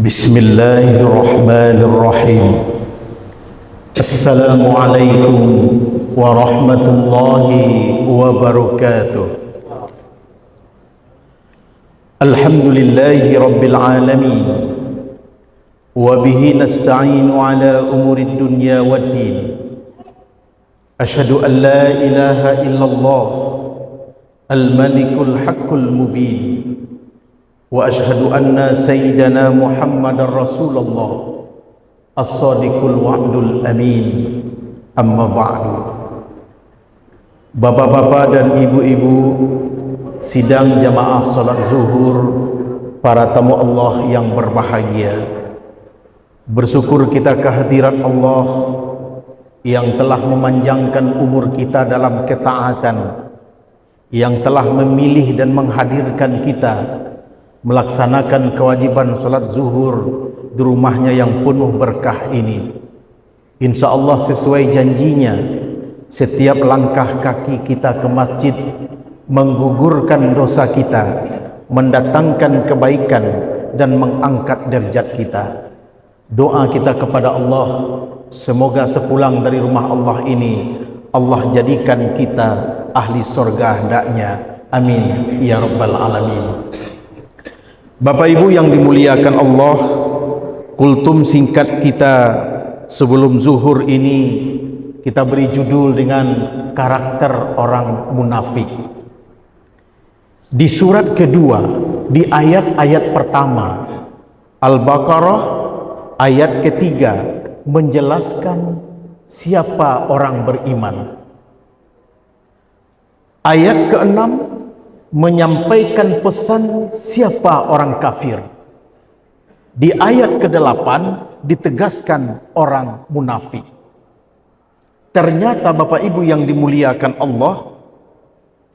Bismillahirrahmanirrahim. Assalamualaikum warahmatullahi wabarakatuh. Alhamdulillahi rabbil alamin. Wa bihi nasta'inu ala umurid dunya waddin. Ashhadu an la ilaha illallah al-malikul haqqul mubin. Wa ashhadu anna sayyidana Muhammadar Rasulullah as-sadiqul wa'dul amin. Amma ba'du. Bapak-bapak dan ibu-ibu sidang jamaah salat zuhur, para tamu Allah yang berbahagia, bersyukur kita kehadiran Allah yang telah memanjangkan umur kita dalam ketaatan, yang telah memilih dan menghadirkan kita melaksanakan kewajiban salat zuhur di rumahnya yang penuh berkah ini. Insya Allah sesuai janjinya, setiap langkah kaki kita ke masjid menggugurkan dosa kita, mendatangkan kebaikan dan mengangkat derajat kita. Doa kita kepada Allah, semoga sepulang dari rumah Allah ini Allah jadikan kita ahli surga hendaknya. Amin ya rabbal alamin. Bapak Ibu yang dimuliakan Allah, kultum singkat kita sebelum zuhur ini kita beri judul dengan karakter orang munafik. Di surat kedua, di ayat-ayat pertama Al-Baqarah ayat ketiga menjelaskan siapa orang beriman. Ayat keenam menyampaikan pesan siapa orang kafir. Di ayat ke-8 ditegaskan orang munafik. Ternyata Bapak Ibu yang dimuliakan Allah,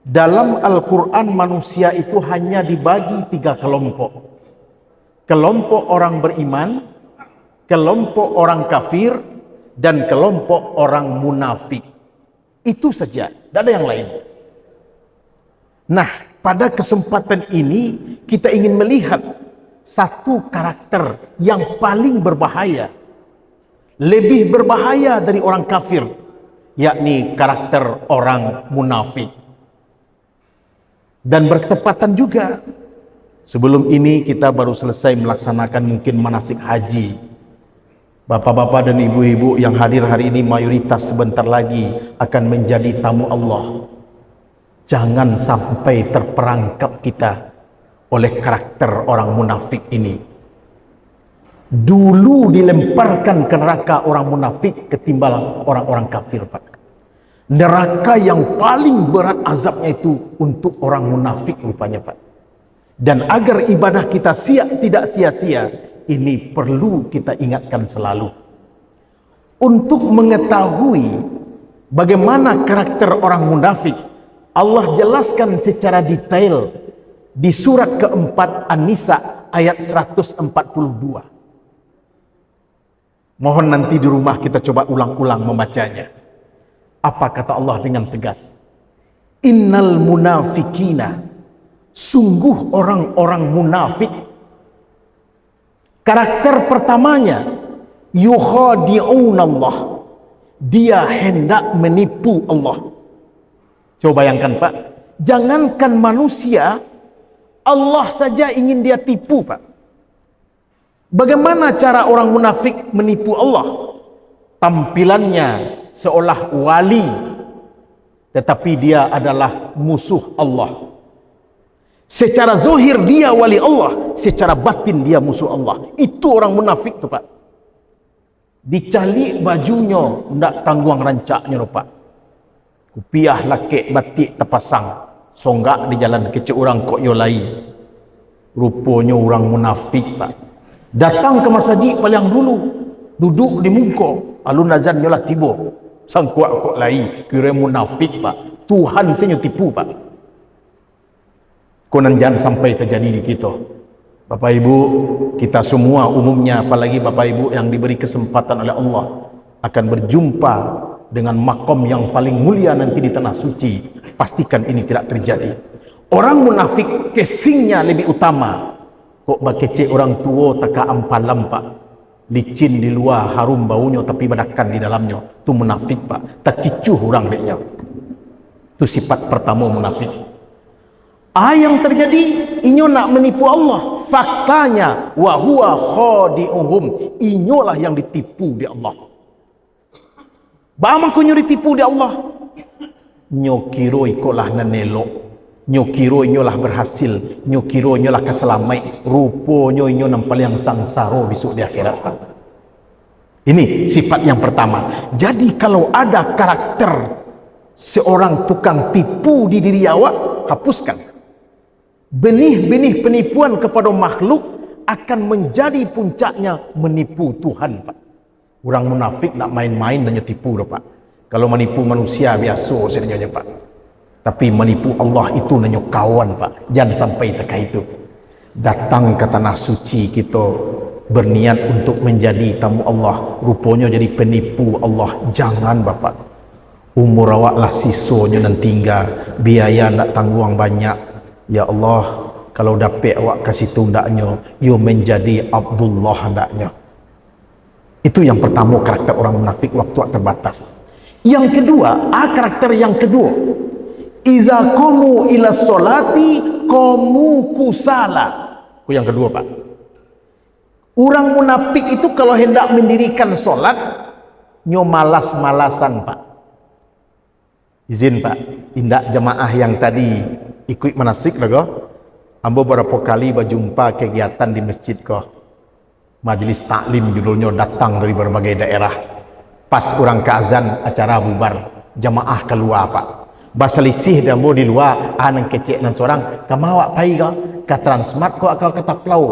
dalam Al-Quran manusia itu hanya dibagi 3 kelompok. Kelompok orang beriman, kelompok orang kafir, dan kelompok orang munafik. Itu saja, tidak ada yang lain. Nah, pada kesempatan ini kita ingin melihat satu karakter yang paling berbahaya, lebih berbahaya dari orang kafir, yakni karakter orang munafik. Dan bertepatan juga, sebelum ini kita baru selesai melaksanakan mungkin manasik haji. Bapak-bapak dan ibu-ibu yang hadir hari ini mayoritas sebentar lagi akan menjadi tamu Allah. Jangan sampai terperangkap kita oleh karakter orang munafik ini. Dulu dilemparkan ke neraka orang munafik ketimbang orang-orang kafir, Pak. Neraka yang paling berat azabnya itu untuk orang munafik rupanya, Pak. Dan agar ibadah kita tidak sia-sia, ini perlu kita ingatkan selalu. Untuk mengetahui bagaimana karakter orang munafik, Allah jelaskan secara detail di surat keempat An-Nisa ayat 142. Mohon nanti di rumah kita coba ulang-ulang membacanya. Apa kata Allah dengan tegas? Innal munafikina, sungguh orang-orang munafik. Karakter pertamanya, yukhadi'unallah, dia hendak menipu Allah. Coba bayangkan, Pak, jangankan manusia, Allah saja ingin dia tipu, Pak. Bagaimana cara orang munafik menipu Allah? Tampilannya seolah wali, tetapi dia adalah musuh Allah. Secara zahir dia wali Allah, secara batin dia musuh Allah. Itu orang munafik tuh, Pak. Dicalik bajunya, ndak tangguang rancaknya, Pak. Kupiah lakik batik terpasang, songgak di jalan kecil orang kok yolai. Rupanya orang munafik, Pak. Datang ke masjid paling dulu, duduk di muka, alun azan nyolah tiba. Sang kuat kok lai, kira munafik, Pak. Tuhan senyum tipu, Pak. Konon jangan sampai terjadi di kita. Bapak Ibu, kita semua umumnya, apalagi Bapak Ibu yang diberi kesempatan oleh Allah, akan berjumpa dengan makom yang paling mulia nanti di tanah suci. Pastikan ini tidak terjadi. Orang munafik casingnya lebih utama. Kok bakecek orang tua taka ampalam pak. Licin di luar, harum baunya tapi badakan di dalamnya. Itu munafik pak. Tak kicuh orang deknya. Itu sifat pertama munafik. Yang terjadi, inyo nak menipu Allah. Faktanya, wa huwa khadi'uhum. Inyolah yang ditipu di Allah. Bagaimana kau ditipu di Allah? Nyo kiro ikolah nanelok. Nyo kiro inyolah berhasil. Nyo kiro inyolah keselamai. Rupanya inyo nampal yang sangsara besok di akhirat. Ini sifat yang pertama. Jadi kalau ada karakter seorang tukang tipu di diri awak, hapuskan. Benih-benih penipuan kepada makhluk akan menjadi puncaknya menipu Tuhan pak. Orang munafik nak main-main dan tipu dah pak. Kalau menipu manusia biasa sebenarnya pak. Tapi menipu Allah itu nanya kawan pak. Jangan sampai teka itu. Datang ke tanah suci kita berniat untuk menjadi tamu Allah. Rupanya jadi penipu Allah. Jangan bapak. Umur awak lah sisonya dan tinggal. Biaya nak tanggung banyak. Ya Allah, kalau dapat awak kasih tundaknya, you menjadi Abdullah hendaknya. Itu yang pertama karakter orang munafik waktu terbatas. Yang kedua, karakter yang kedua. Iza qamu ila sholati qamu kusala. Itu yang kedua pak. Orang munafik itu kalau hendak mendirikan sholat, nyo malas-malasan pak. Izin pak, indak jemaah yang tadi ikut manasik lah ambo berapa kali berjumpa kegiatan di masjid majelis taklim judulnya datang dari berbagai daerah. Pas orang ke azan acara bubar, jemaah keluar pak. Baselisih dan mau di luar, nang kecek nan seorang, kamu awak pai ke Transmart akal kata plau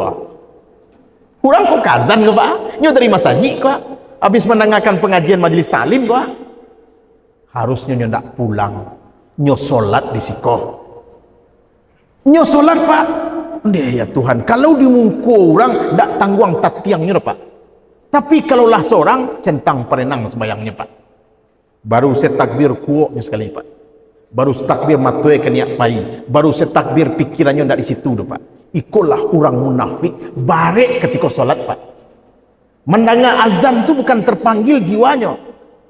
Kurang kok ke azan pak? Nyo dari masjid habis mendengarkan pengajian majelis taklim harusnya nyo ndak pulang. Nyo solat di sikoh. Nyo solat pak. Ya Tuhan, kalau di muka orang ndak tangguang tatiangnya pak. Tapi kalaulah seorang centang perenang sembayangnya pak. Baru saya takbir kuoknya sekali pak. Baru takbir matoe keniak pai. Baru saya takbir pikirannya ndak di situ dah pak. Ikolah orang munafik barek ketika solat pak. Mendengar azan tu bukan terpanggil jiwanya,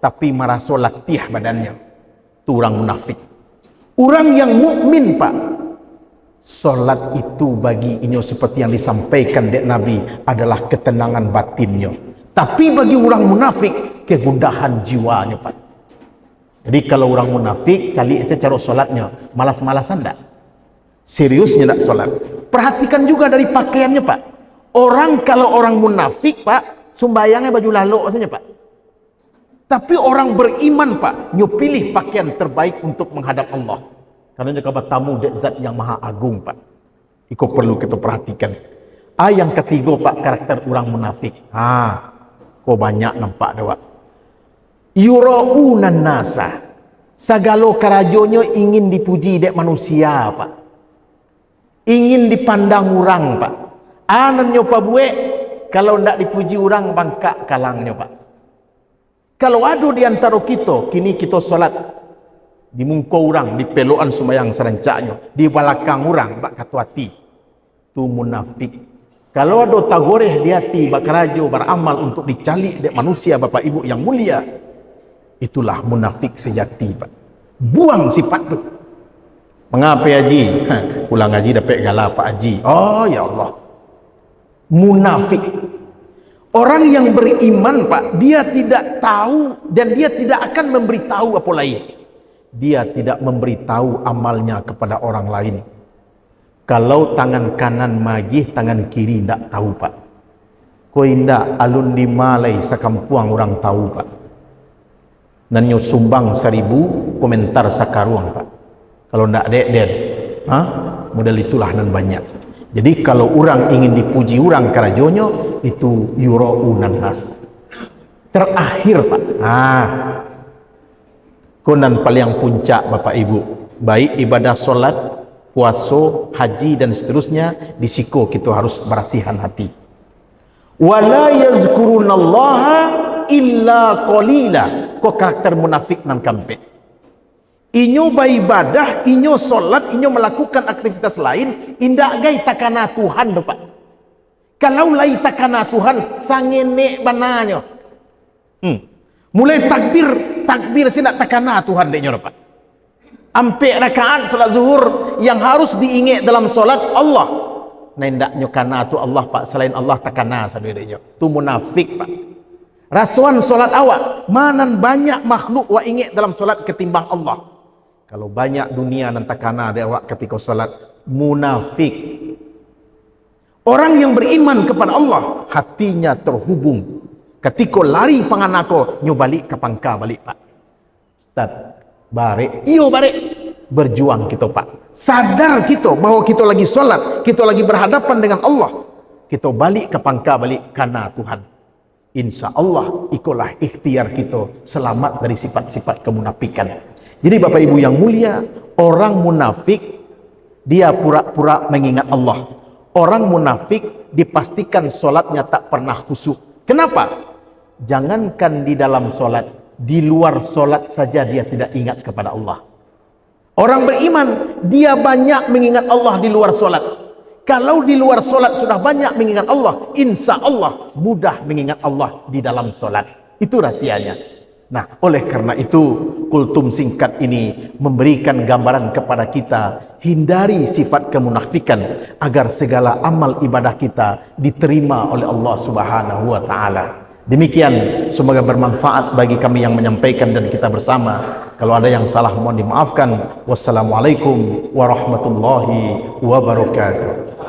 tapi merasa latih badannya. Itu orang munafik. Orang yang mukmin pak, solat itu bagi inyo seperti yang disampaikan dek Nabi adalah ketenangan batinnya. Tapi bagi orang munafik kegundahan jiwanya pak. Jadi kalau orang munafik cari secara solatnya malas-malasan tak? Seriusnya tak solat. Perhatikan juga dari pakaiannya pak. Orang kalau orang munafik pak sumbayangnya baju lalok saja pak. Tapi orang beriman pak nyo pilih pakaian terbaik untuk menghadap Allah. Karena juga tamu dek zat yang maha agung pak. Itu perlu kita perhatikan. Yang ketiga pak karakter orang munafik. Kok banyak nampak dah pak. Yura'unan nasa. Segala kerajonyo ingin dipuji dek manusia pak. Ingin dipandang orang pak. Anannya pak buek. Kalau ndak dipuji orang bangkak kalangnya pak. Kalau ada di antara kita, kini kita solat di muka orang, di peloan sembahyang serencaknya, di belakang orang bak katuati. Tu munafik. Kalau ada tagoreh di hati bak kerajo beramal untuk dicalik dek manusia bapak ibu yang mulia, itulah munafik sejati pak. Buang sifat tu. Mengapa haji? Pulang haji dapat galah pak haji. Oh ya Allah. Munafik. Orang yang beriman pak, dia tidak tahu dan dia tidak akan memberitahu apa lain. Dia tidak memberitahu amalnya kepada orang lain. Kalau tangan kanan magih, tangan kiri tidak tahu pak. Ko indah alun di Malay sakampuang orang tahu pak. Dan nyo sumbang 1000 komentar sakaruang pak. Kalau tidak dek modal itulah dan banyak. Jadi kalau orang ingin dipuji orang karajonyo itu yura'unan nas. Terakhir pak. Konan paling puncak bapak ibu. Baik ibadah solat, puasa, haji dan seterusnya di siko kita harus berasihan hati. Wala yazkurunallaha illa qalila. Kok karakter munafik nan kampe. Inyo beribadah, inyo solat, inyo melakukan aktivitas lain, indak gai takana Tuhan Bapak. Kalau lai takana Tuhan sangene bananya. Mulai takbir sih nak takana Tuhan deknya Pak. Ampe rakaat salat zuhur yang harus diingat dalam solat Allah. Nendaknya kana tu Allah Pak, selain Allah takana sabedanya. Tu munafik Pak. Rasuan solat awak, manan banyak makhluk wa ingat dalam solat ketimbang Allah. Kalau banyak dunia dan takana dia awak ketika solat, munafik. Orang yang beriman kepada Allah, hatinya terhubung. Ketika lari panganako, nyo balik ke pangka balik Pak. Ustaz, bare, iyo bare, berjuang kita Pak. Sadar kita bahwa kita lagi solat, kita lagi berhadapan dengan Allah. Kita balik ke pangka balik karena Tuhan. Insya Allah ikulah ikhtiar kita selamat dari sifat-sifat kemunafikan. Jadi Bapak Ibu yang mulia, orang munafik dia pura-pura mengingat Allah. Orang munafik dipastikan solatnya tak pernah khusyuk. Kenapa? Jangankan di dalam solat, di luar solat saja dia tidak ingat kepada Allah. Orang beriman, dia banyak mengingat Allah di luar solat. Kalau di luar solat sudah banyak mengingat Allah, insya Allah mudah mengingat Allah di dalam solat. Itu rahasianya. Nah, oleh karena itu, kultum singkat ini memberikan gambaran kepada kita, hindari sifat kemunafikan agar segala amal ibadah kita diterima oleh Allah Subhanahu wa taala. Demikian, semoga bermanfaat bagi kami yang menyampaikan dan kita bersama. Kalau ada yang salah mohon dimaafkan. Wassalamualaikum warahmatullahi wabarakatuh.